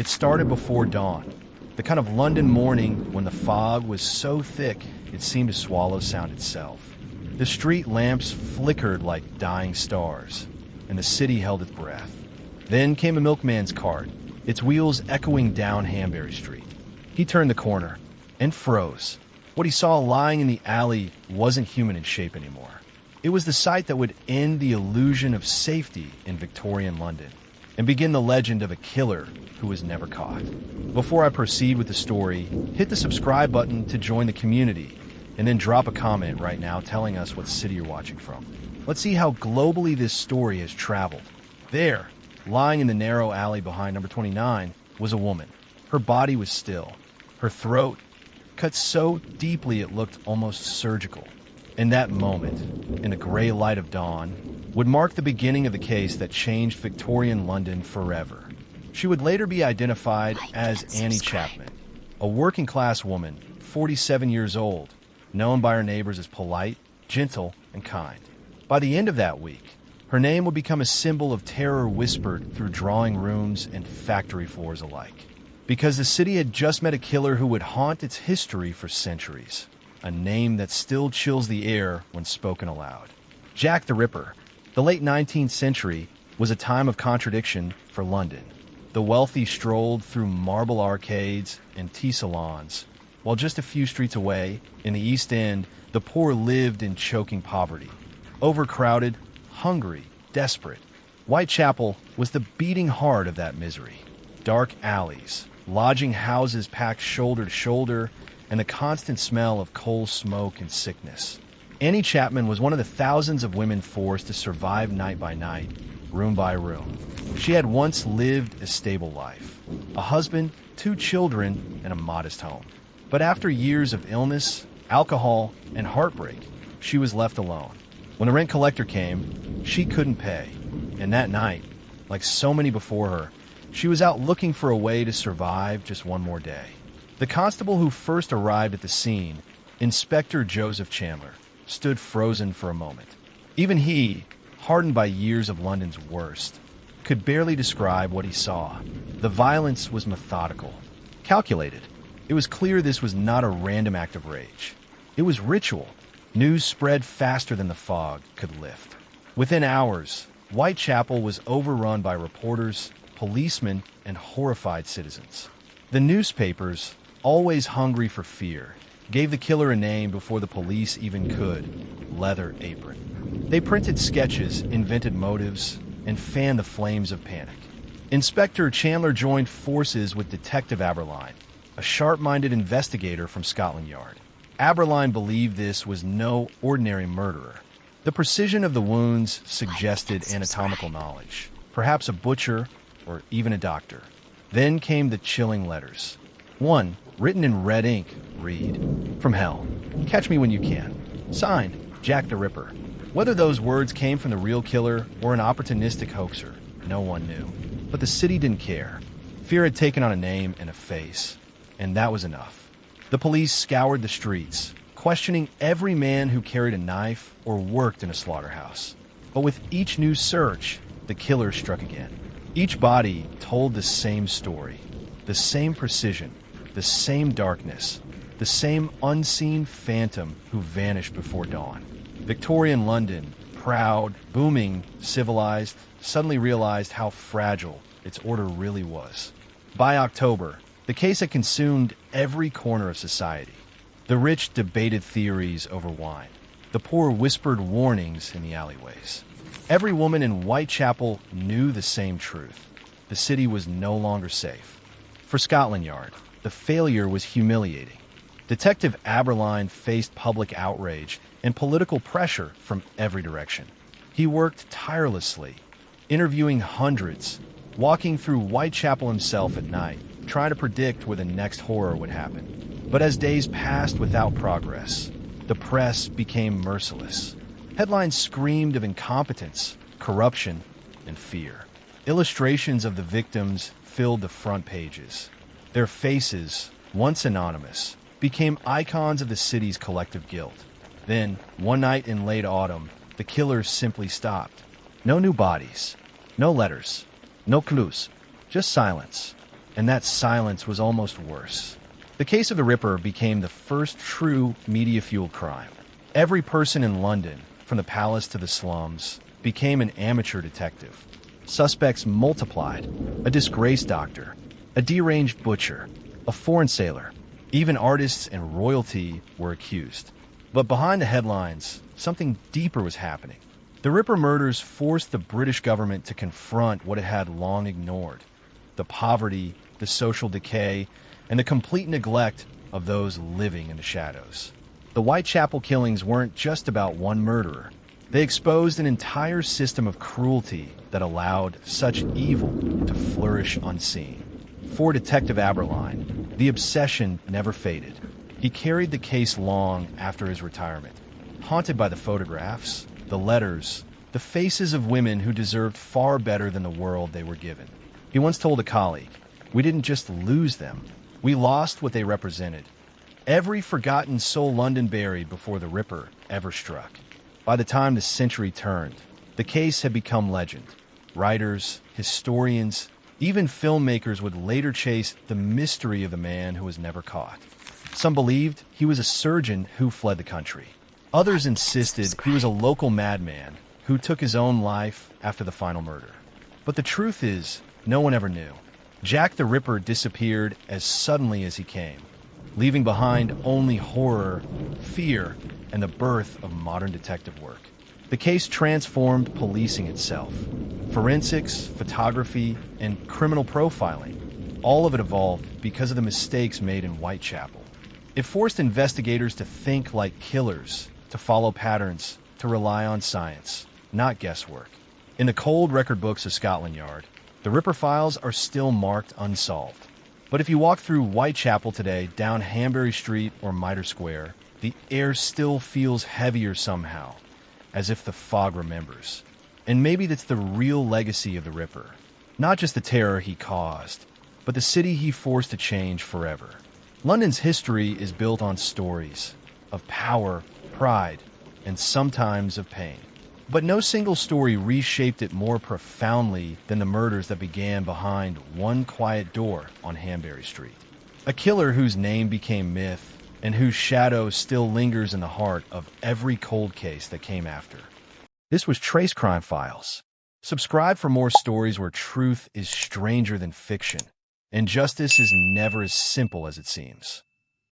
It started before dawn, the kind of London morning when the fog was so thick it seemed to swallow sound itself. The street lamps flickered like dying stars, and the city held its breath. Then came a milkman's cart, its wheels echoing down Hanbury Street. He turned the corner and froze. What he saw lying in the alley wasn't human in shape anymore. It was the sight that would end the illusion of safety in Victorian London and begin the legend of a killer who was never caught. Before I proceed with the story, hit the subscribe button to join the community, and then drop a comment right now telling us what city you're watching from. Let's see how globally this story has traveled. There, lying in the narrow alley behind number 29, was a woman. Her body was still. Her throat cut so deeply it looked almost surgical. And that moment, in the gray light of dawn, would mark the beginning of the case that changed Victorian London forever. She would later be identified as Annie Chapman, a working-class woman, 47 years old, known by her neighbors as polite, gentle, and kind. By the end of that week, her name would become a symbol of terror whispered through drawing rooms and factory floors alike. Because the city had just met a killer who would haunt its history for centuries, a name that still chills the air when spoken aloud. Jack the Ripper. The late 19th century was a time of contradiction for London. The wealthy strolled through marble arcades and tea salons, while just a few streets away, in the East End, the poor lived in choking poverty. Overcrowded, hungry, desperate. Whitechapel was the beating heart of that misery. Dark alleys, lodging houses packed shoulder to shoulder, and the constant smell of coal smoke and sickness. Annie Chapman was one of the thousands of women forced to survive night by night, room by room. She had once lived a stable life, a husband, 2 children, and a modest home. But after years of illness, alcohol, and heartbreak, she was left alone. When the rent collector came, she couldn't pay. And that night, like so many before her, she was out looking for a way to survive just one more day. The constable who first arrived at the scene, Inspector Joseph Chandler, stood frozen for a moment. Even he, hardened by years of London's worst, could barely describe what he saw. The violence was methodical, calculated. It was clear this was not a random act of rage. It was ritual. News spread faster than the fog could lift. Within hours, Whitechapel was overrun by reporters, policemen, and horrified citizens. The newspapers, always hungry for fear, gave the killer a name before the police even could: Leather Apron. They printed sketches, invented motives, and fanned the flames of panic. Inspector Chandler joined forces with Detective Abberline, a sharp-minded investigator from Scotland Yard. Abberline believed this was no ordinary murderer. The precision of the wounds suggested anatomical knowledge, perhaps a butcher or even a doctor. Then came the chilling letters. One, written in red ink, read, "From hell. Catch me when you can. Signed, Jack the Ripper." Whether those words came from the real killer or an opportunistic hoaxer, no one knew. But the city didn't care. Fear had taken on a name and a face, and that was enough. The police scoured the streets, questioning every man who carried a knife or worked in a slaughterhouse. But with each new search, the killer struck again. Each body told the same story, the same precision, the same darkness, the same unseen phantom who vanished before dawn. Victorian London, proud, booming, civilized, suddenly realized how fragile its order really was. By October, the case had consumed every corner of society. The rich debated theories over wine. The poor whispered warnings in the alleyways. Every woman in Whitechapel knew the same truth. The city was no longer safe. For Scotland Yard, the failure was humiliating. Detective Abberline faced public outrage and political pressure from every direction. He worked tirelessly, interviewing hundreds, walking through Whitechapel himself at night, trying to predict where the next horror would happen. But as days passed without progress, the press became merciless. Headlines screamed of incompetence, corruption, and fear. Illustrations of the victims filled the front pages. Their faces, once anonymous, became icons of the city's collective guilt. Then, one night in late autumn, the killers simply stopped. No new bodies, no letters, no clues, just silence. and that silence was almost worse. The case of the Ripper became the first true media-fueled crime. Every person in London, from the palace to the slums, became an amateur detective. Suspects multiplied: a disgraced doctor, a deranged butcher, a foreign sailor. Even artists and royalty were accused. But behind the headlines, something deeper was happening. The Ripper murders forced the British government to confront what it had long ignored: the poverty, the social decay, and the complete neglect of those living in the shadows. The Whitechapel killings weren't just about one murderer. They exposed an entire system of cruelty that allowed such evil to flourish unseen. For Detective Abberline, the obsession never faded. He carried the case long after his retirement, haunted by the photographs, the letters, the faces of women who deserved far better than the world they were given. He once told a colleague, "We didn't just lose them, we lost what they represented." Every forgotten soul London buried before the Ripper ever struck. By the time the century turned, the case had become legend. Writers, historians, even filmmakers would later chase the mystery of the man who was never caught. Some believed he was a surgeon who fled the country. Others insisted he was a local madman who took his own life after the final murder. But the truth is, no one ever knew. Jack the Ripper disappeared as suddenly as he came, leaving behind only horror, fear, and the birth of modern detective work. The case transformed policing itself. Forensics, photography, and criminal profiling, all of it evolved because of the mistakes made in Whitechapel. It forced investigators to think like killers, to follow patterns, to rely on science, not guesswork. In the cold record books of Scotland Yard, the Ripper files are still marked unsolved. But if you walk through Whitechapel today, down Hanbury Street or Mitre Square, the air still feels heavier somehow, as if the fog remembers. And maybe that's the real legacy of the Ripper. Not just the terror he caused, but the city he forced to change forever. London's history is built on stories of power, pride, and sometimes of pain. But no single story reshaped it more profoundly than the murders that began behind one quiet door on Hanbury Street. A killer whose name became myth and whose shadow still lingers in the heart of every cold case that came after. This was Trace Crime Files. Subscribe for more stories where truth is stranger than fiction, and justice is never as simple as it seems.